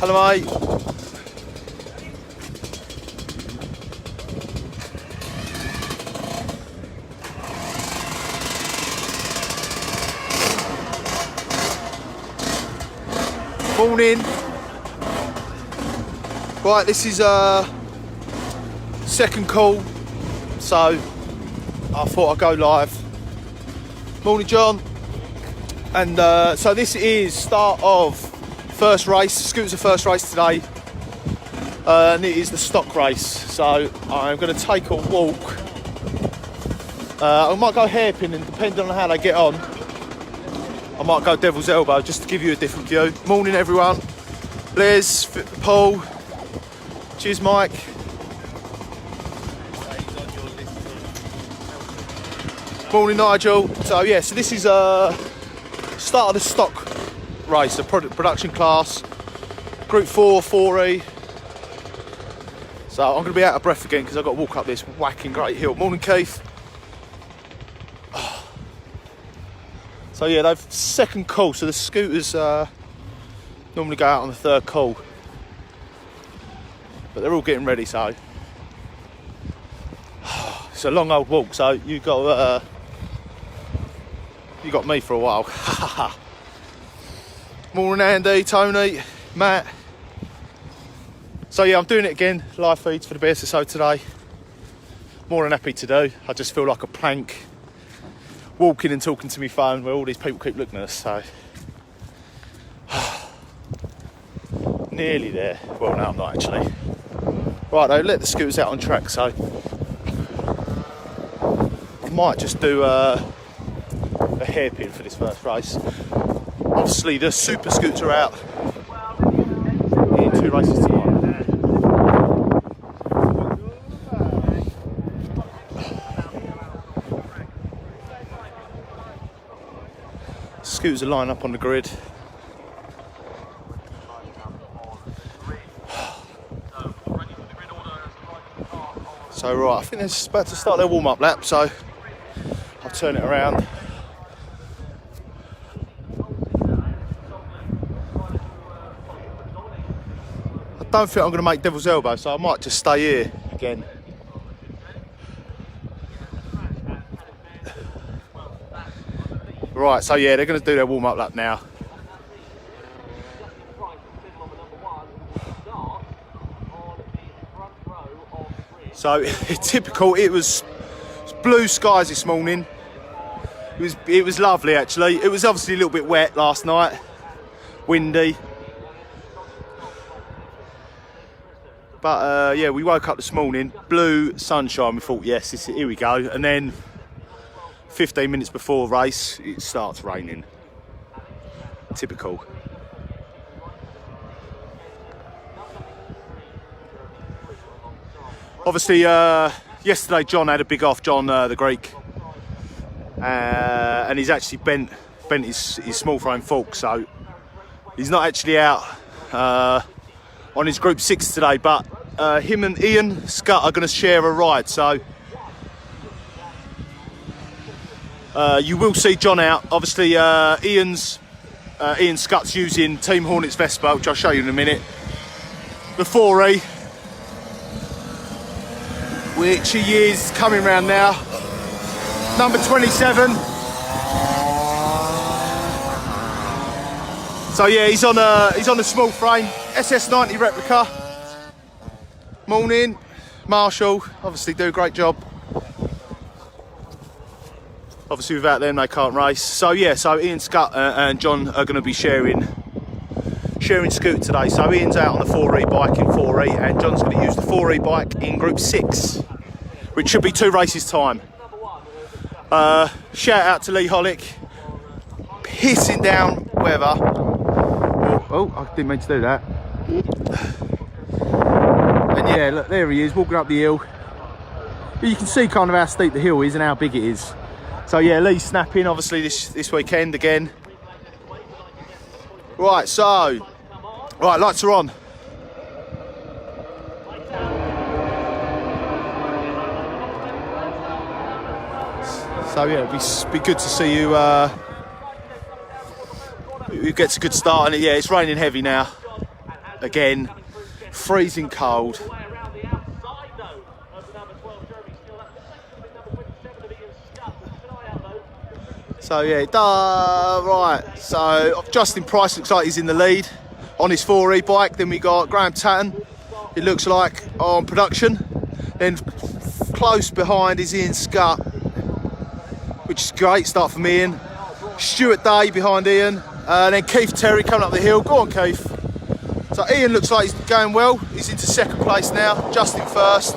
Hello, mate. Morning. Right, this is second call, so I thought I'd go live. Morning, John. And so this is start of first race. Scooter's the first race today, and it is the stock race. So I'm going to take a walk. I might go hairpin, and depending on how they get on, I might go devil's elbow just to give you a different view. Morning, everyone. Les, Paul. Cheers, Mike. Morning, Nigel. So yeah, so this is start of the stock race, the production class, Group 4, 4E. So I'm going to be out of breath again because I've got to walk up this whacking great hill. Morning, Keith. So yeah, they've second call, so the scooters normally go out on the third call, but they're all getting ready. So it's a long old walk. So you got me for a while. Morning, Andy, Tony, Matt. So yeah, I'm doing it again. Live feeds for the BSSO today. More than happy to do. I just feel like a plank, walking and talking to my phone where all these people keep looking at us. So nearly there. Well, no, I'm not actually. Right, though, let the scooters out on track. So I might just do a hairpin for this first race. Obviously, the super scoots are out in 2 races tomorrow. Scooters are lined up on the grid. So right, I think they're just about to start their warm-up lap, so I'll turn it around. I don't think I'm going to make devil's elbow, so I might just stay here again. Right, so yeah, they're going to do their warm-up lap now. So typical, it was blue skies this morning. It was lovely actually. It was obviously a little bit wet last night, windy. But yeah, we woke up this morning, blue sunshine. We thought, yes, here we go. And then 15 minutes before race, it starts raining. Typical. Obviously, yesterday John had a big off, John the Greek, and he's actually bent his small frame fork, so he's not actually out on his Group 6 today. But him and Ian Scott are going to share a ride, so you will see John out. Obviously, Ian Scott's using Team Hornets Vespa, which I'll show you in a minute. The 4E, which he is coming round now. Number 27. So yeah, he's on a small frame SS90 replica. Morning, Marshall. Obviously do a great job. Obviously without them they can't race. So yeah, so Ian Scott and John are going to be sharing scoot today. So Ian's out on the 4E bike in 4E, and John's going to use the 4E bike in Group 6, which should be 2 races time. Shout out to Lee Hollick. Pissing down weather. Oh, I didn't mean to do that. And yeah, look, there he is, walking up the hill. But you can see kind of how steep the hill is and how big it is. So yeah, Lee's snapping obviously this weekend again. Right, so lights are on. So yeah, it'd be good to see you who gets a good start. And yeah, it's raining heavy now. again, freezing cold. So yeah, right, so Justin Price looks like he's in the lead on his 4E bike. Then we got Graham Tatton, it looks like, on production. Then close behind is Ian Scutt, which is great, start from Ian. Stuart Day behind Ian, and then Keith Terry coming up the hill. Go on, Keith. So Ian looks like he's going well, he's into second place now, Justin first.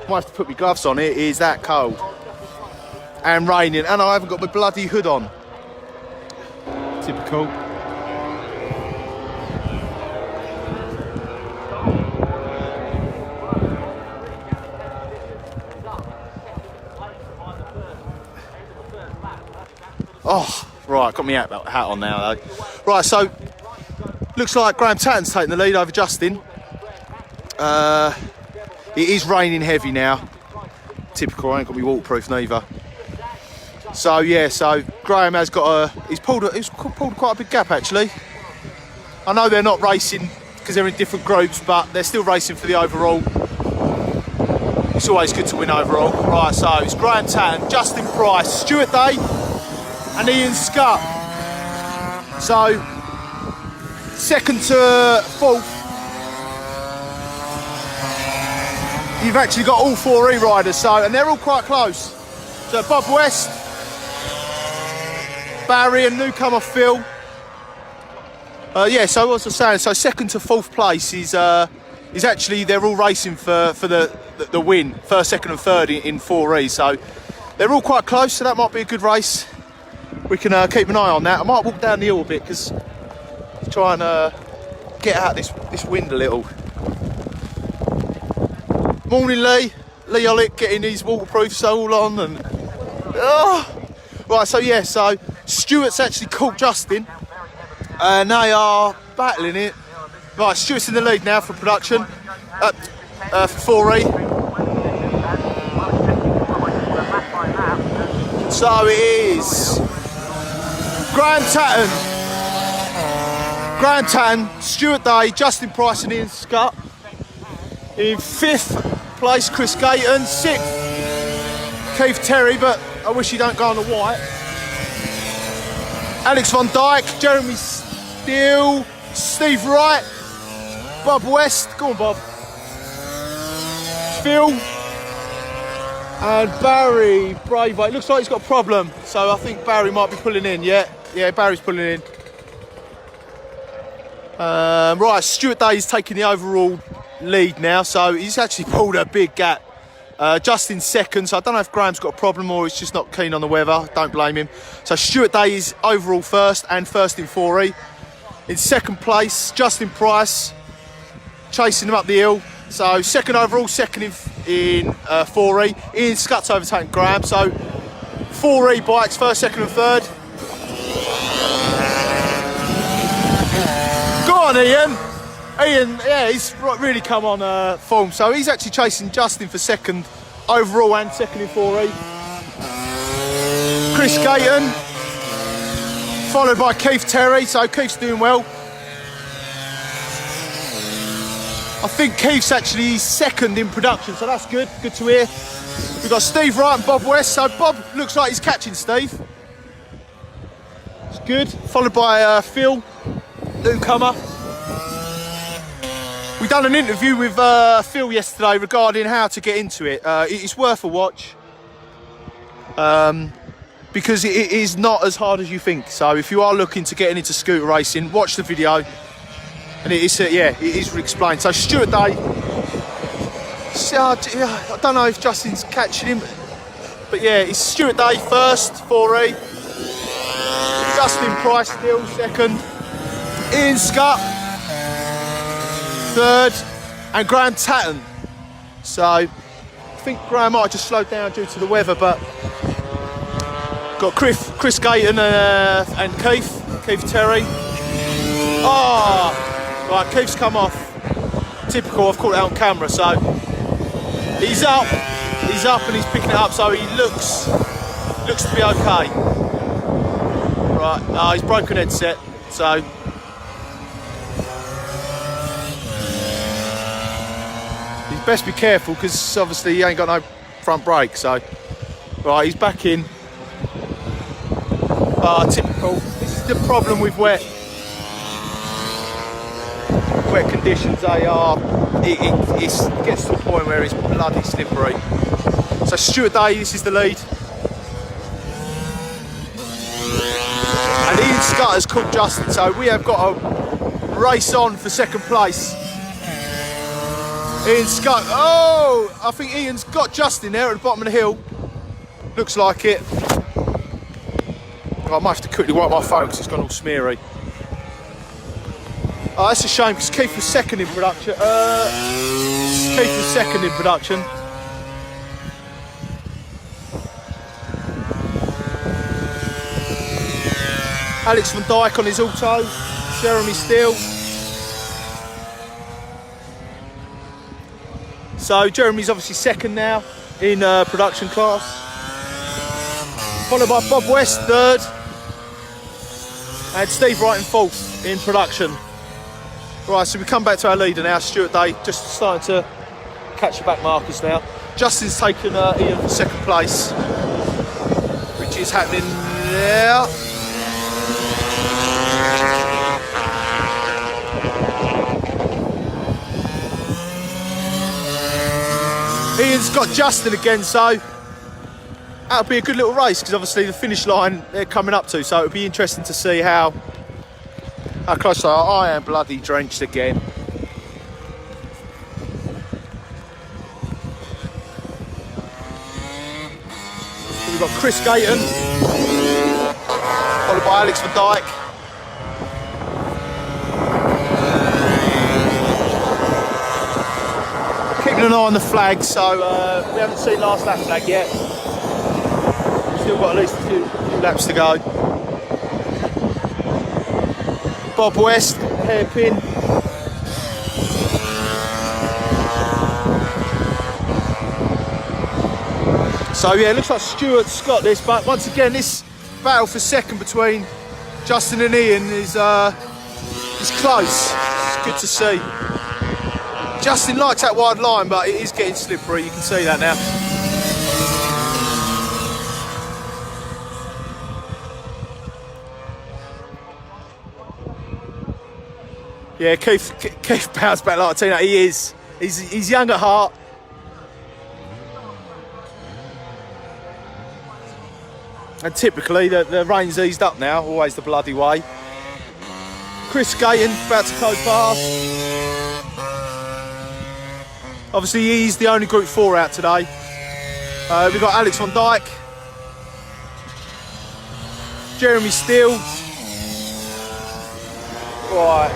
Might have to put my gloves on, it is that cold. And raining, and I haven't got my bloody hood on. Typical. Oh, right, got my hat on now though. Right, so looks like Graham Tatton's taking the lead over Justin. It is raining heavy now. Typical, I ain't got me waterproof neither. So yeah, so Graham has got he's pulled quite a big gap actually. I know they're not racing because they're in different groups, but they're still racing for the overall. It's always good to win overall. Right, so it's Graham Tatton, Justin Price, Stuart Day, and Ian Scutt. So second to fourth, you've actually got all 4E riders, so, and they're all quite close. So Bob West, Barry and newcomer Phil. Yeah, so what was I saying? So second to fourth place is actually, they're all racing for the win, first, second and third in 4E. So they're all quite close, so that might be a good race. We can keep an eye on that. I might walk down the hill a bit because try and get out this wind a little. Morning Lee Ollick getting his waterproof all on and right, so yeah, so Stuart's actually caught Justin and they are battling it. Right, Stuart's in the lead now for production, for 4E. So it is Graham Tatton, Stuart Day, Justin Price and Ian Scutt. In fifth place, Chris Gayton. Sixth, Keith Terry, but I wish he don't go on the white. Alex Van Dyke, Jeremy Steele, Steve Wright, Bob West, go on Bob, Phil, and Barry Bravo. It looks like he's got a problem, so I think Barry might be pulling in. Yeah, Barry's pulling in. Right, Stuart Day is taking the overall lead now, so he's actually pulled a big gap. Justin's second, so I don't know if Graham's got a problem or he's just not keen on the weather. Don't blame him. So Stuart Day is overall first and first in 4E. In second place, Justin Price chasing him up the hill. So second overall, second in 4E. Ian Scutt's overtaking Graham. So 4E bikes, first, second and third. Go on Ian, yeah, he's really come on form. So he's actually chasing Justin for second overall and second in 4E. Chris Gayton, followed by Keith Terry. So Keith's doing well. I think Keith's actually second in production, so that's good. Good to hear. We've got Steve Wright and Bob West. So Bob looks like he's catching Steve. It's good. Followed by Phil, newcomer. We done an interview with Phil yesterday regarding how to get into it. It's worth a watch because it is not as hard as you think. So if you are looking to get into scooter racing, watch the video, and it is it is explained. So Stuart Day, I don't know if Justin's catching him, but yeah, it's Stuart Day first, 4E. Justin Price still second. Ian Scutt third, and Graham Tatton. So I think Graham might have just slowed down due to the weather, but got Chris Gayton and Keith Terry. Right, Keith's come off. Typical, I've caught it out on camera, so he's up and he's picking it up, so he looks to be okay. Right, he's broken headset, so he's best be careful because obviously he ain't got no front brake. So right, he's back in. Typical. This is the problem with wet conditions. They are. It gets to a point where it's bloody slippery. So Stuart Day, this is the lead. And Ian Scutter's called Justin, so we have got a race on for second place. Ian Scott, oh, I think Ian's got Justin there at the bottom of the hill. Looks like it. I might have to quickly wipe my phone because it's gone all smeary. Oh, that's a shame because Keith was second in production. Alex van Dijk on his auto. Jeremy Steele. So Jeremy's obviously second now in production class. Followed by Bob West third. And Steve Wright in fourth in production. Right, so we come back to our leader now, Stuart Day, just starting to catch the back markers now. Justin's taken Ian for second place, which is happening now. Ian's got Justin again, so that'll be a good little race because obviously the finish line they're coming up to, so it'll be interesting to see how close they are. I am bloody drenched again. We've got Chris Gayton, followed by Alex van Dijk. Keeping an eye on the flag, so we haven't seen last lap flag yet. Still got at least a few laps to go. Bob West, hairpin. So yeah, it looks like Stuart's got this, but once again, this battle for second between Justin and Ian is close. It's good to see. Justin likes that wide line, but it is getting slippery. You can see that now. Yeah, Keith bounced back like a teenager. He is. He's young at heart. And typically the rain's eased up now, always the bloody way. Chris Gayton about to go past. Obviously he's the only Group 4 out today. We've got Alex van Dijk, Jeremy Steele. Right.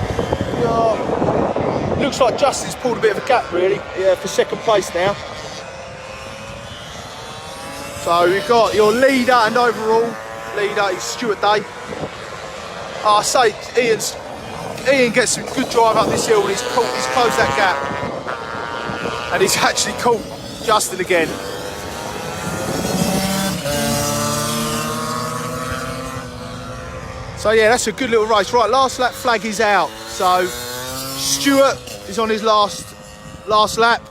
Looks like Justin's pulled a bit of a gap really for second place now. So we've got your leader and overall leader is Stuart Day. I say Ian gets some good drive up this hill and he's closed that gap. And he's actually caught Justin again. So yeah, that's a good little race. Right, last lap flag is out. So Stuart is on his last lap.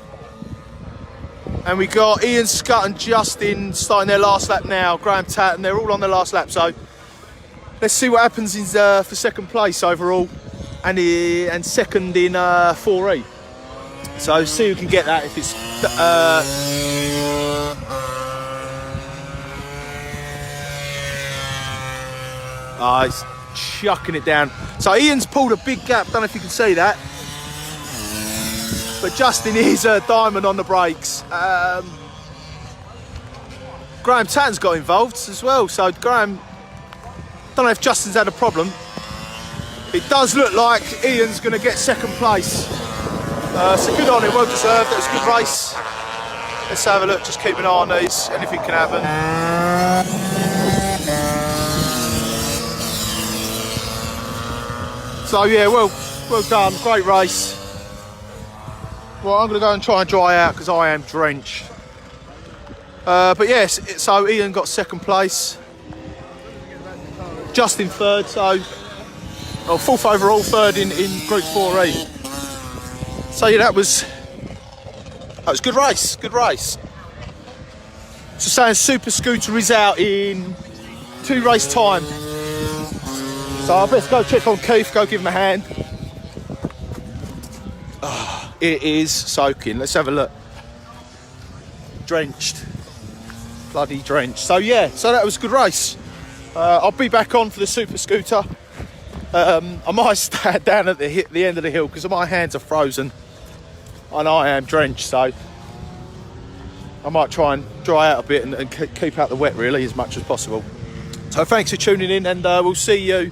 And we got Ian Scott and Justin starting their last lap now. Graham Tatton, they're all on their last lap. So let's see what happens for second place overall and second in 4E. So see who can get that if it's he's chucking it down. So Ian's pulled a big gap, don't know if you can see that. But Justin is a diamond on the brakes. Graham Tatton's got involved as well. So Graham, don't know if Justin's had a problem. It does look like Ian's going to get second place. So good on him, well deserved. It was a good race. Let's have a look, just keep an eye on these. Anything can happen. So yeah, well, Well done, great race. Well, I'm going to go and try and dry out because I am drenched. But yes, so Ian got second place. Justin third, so fourth overall, third in Group 4E. So yeah, that was a good race, good race. So saying Super Scooter is out in 2 race time. So I best go check on Keith, go give him a hand. Oh, it is soaking, let's have a look. Drenched, bloody drenched. So yeah, so that was a good race. I'll be back on for the Super Scooter. I might stand down at the end of the hill because my hands are frozen and I am drenched, so I might try and dry out a bit and keep out the wet really as much as possible. So thanks for tuning in, and we'll see you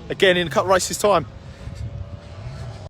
again in a couple of races time.